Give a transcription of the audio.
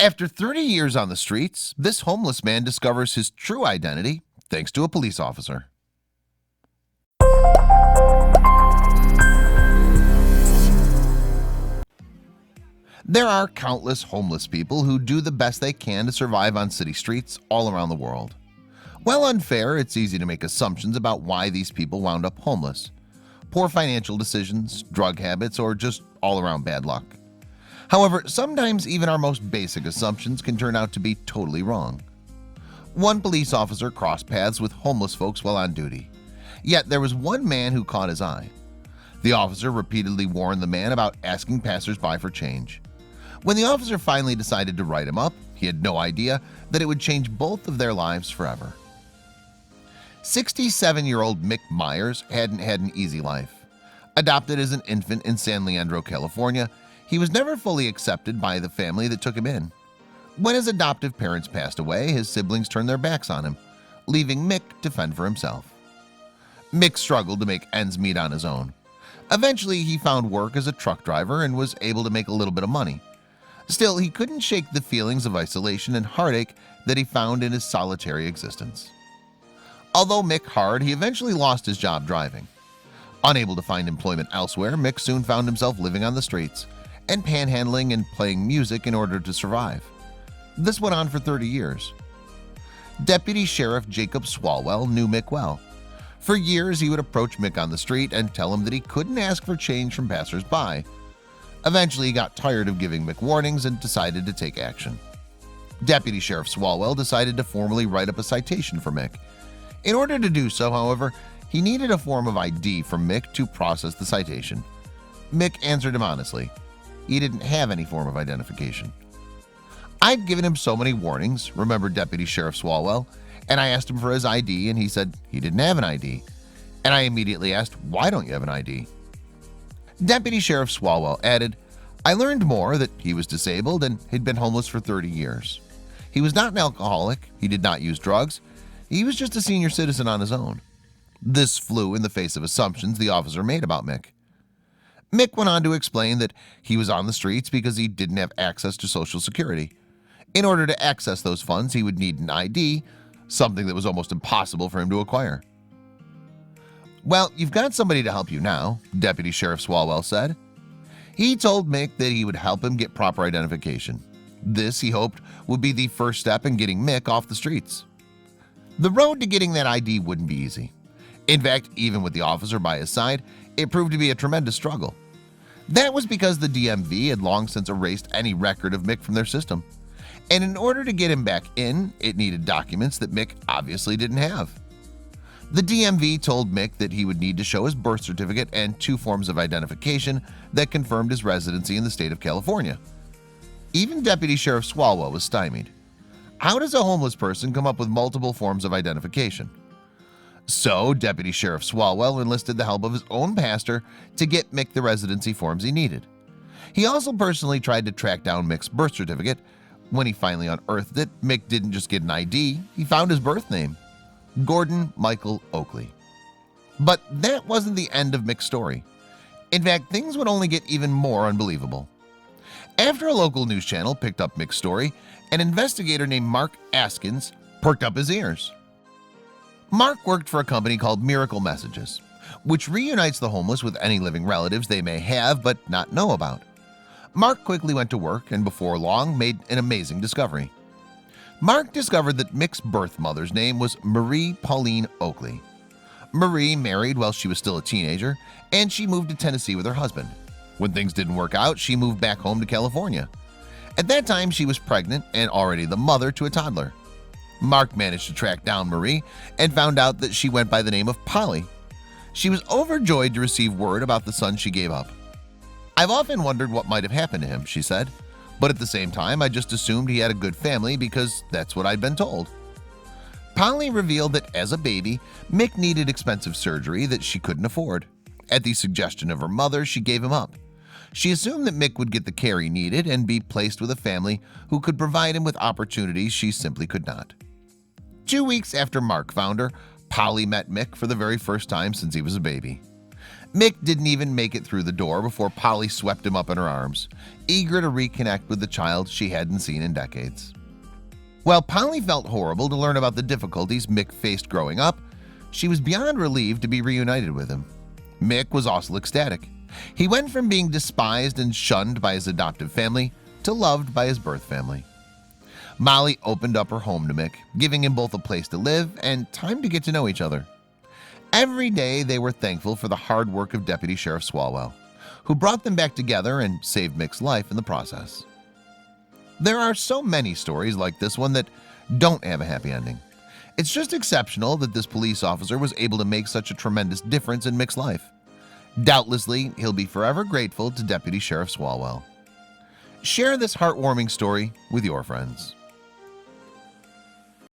After 30 years on the streets, this homeless man discovers his true identity thanks to a police officer. There are countless homeless people who do the best they can to survive on city streets all around the world. While unfair, it's easy to make assumptions about why these people wound up homeless. Poor financial decisions, drug habits, or just all-around bad luck. However, sometimes even our most basic assumptions can turn out to be totally wrong. One police officer crossed paths with homeless folks while on duty. Yet there was one man who caught his eye. The officer repeatedly warned the man about asking passersby for change. When the officer finally decided to write him up, he had no idea that it would change both of their lives forever. 67-year-old Mick Myers hadn't had an easy life. Adopted as an infant in San Leandro, California, he was never fully accepted by the family that took him in. When his adoptive parents passed away, his siblings turned their backs on him, leaving Mick to fend for himself. Mick struggled to make ends meet on his own. Eventually, he found work as a truck driver and was able to make a little bit of money. Still, he couldn't shake the feelings of isolation and heartache that he found in his solitary existence. Although Mick hard, he eventually lost his job driving. Unable to find employment elsewhere, Mick soon found himself living on the streets and panhandling and playing music in order to survive. This went on for 30 years. Deputy Sheriff Jacob Swalwell knew Mick well. For years, he would approach Mick on the street and tell him that he couldn't ask for change from passersby. Eventually, he got tired of giving Mick warnings and decided to take action. Deputy Sheriff Swalwell decided to formally write up a citation for Mick. In order to do so, however, he needed a form of ID from Mick to process the citation. Mick answered him honestly. He didn't have any form of identification. I'd given him so many warnings, remembered Deputy Sheriff Swalwell, and I asked him for his ID and he said he didn't have an ID. And I immediately asked, why don't you have an ID? Deputy Sheriff Swalwell added, I learned more that he was disabled and had been homeless for 30 years. He was not an alcoholic, he did not use drugs, he was just a senior citizen on his own. This flew in the face of assumptions the officer made about Mick. Mick went on to explain that he was on the streets because he didn't have access to Social Security. In order to access those funds, he would need an ID, something that was almost impossible for him to acquire. Well, you've got somebody to help you now, Deputy Sheriff Swalwell said. He told Mick that he would help him get proper identification. This, he hoped, would be the first step in getting Mick off the streets. The road to getting that ID wouldn't be easy. In fact, even with the officer by his side, it proved to be a tremendous struggle. That was because the DMV had long since erased any record of Mick from their system. And in order to get him back in, it needed documents that Mick obviously didn't have. The DMV told Mick that he would need to show his birth certificate and 2 forms of identification that confirmed his residency in the state of California. Even Deputy Sheriff Swalwell was stymied. How does a homeless person come up with multiple forms of identification? So Deputy Sheriff Swalwell enlisted the help of his own pastor to get Mick the residency forms he needed. He also personally tried to track down Mick's birth certificate. When he finally unearthed it, Mick didn't just get an ID, he found his birth name, Gordon Michael Oakley. But that wasn't the end of Mick's story. In fact, things would only get even more unbelievable. After a local news channel picked up Mick's story, an investigator named Mark Askins perked up his ears. Mark worked for a company called Miracle Messages, which reunites the homeless with any living relatives they may have but not know about. Mark quickly went to work and before long made an amazing discovery. Mark discovered that Mick's birth mother's name was Marie Pauline Oakley. Marie married while she was still a teenager, and she moved to Tennessee with her husband. When things didn't work out, she moved back home to California. At that time, she was pregnant and already the mother to a toddler. Mark managed to track down Marie and found out that she went by the name of Polly. She was overjoyed to receive word about the son she gave up. I've often wondered what might have happened to him, she said, but at the same time, I just assumed he had a good family because that's what I'd been told. Polly revealed that as a baby, Mick needed expensive surgery that she couldn't afford. At the suggestion of her mother, she gave him up. She assumed that Mick would get the care he needed and be placed with a family who could provide him with opportunities she simply could not. 2 weeks after Mark found her, Polly met Mick for the very first time since he was a baby. Mick didn't even make it through the door before Polly swept him up in her arms, eager to reconnect with the child she hadn't seen in decades. While Polly felt horrible to learn about the difficulties Mick faced growing up, she was beyond relieved to be reunited with him. Mick was also ecstatic. He went from being despised and shunned by his adoptive family to loved by his birth family. Molly opened up her home to Mick, giving him both a place to live and time to get to know each other. Every day they were thankful for the hard work of Deputy Sheriff Swalwell, who brought them back together and saved Mick's life in the process. There are so many stories like this one that don't have a happy ending. It's just exceptional that this police officer was able to make such a tremendous difference in Mick's life. Doubtlessly, he'll be forever grateful to Deputy Sheriff Swalwell. Share this heartwarming story with your friends.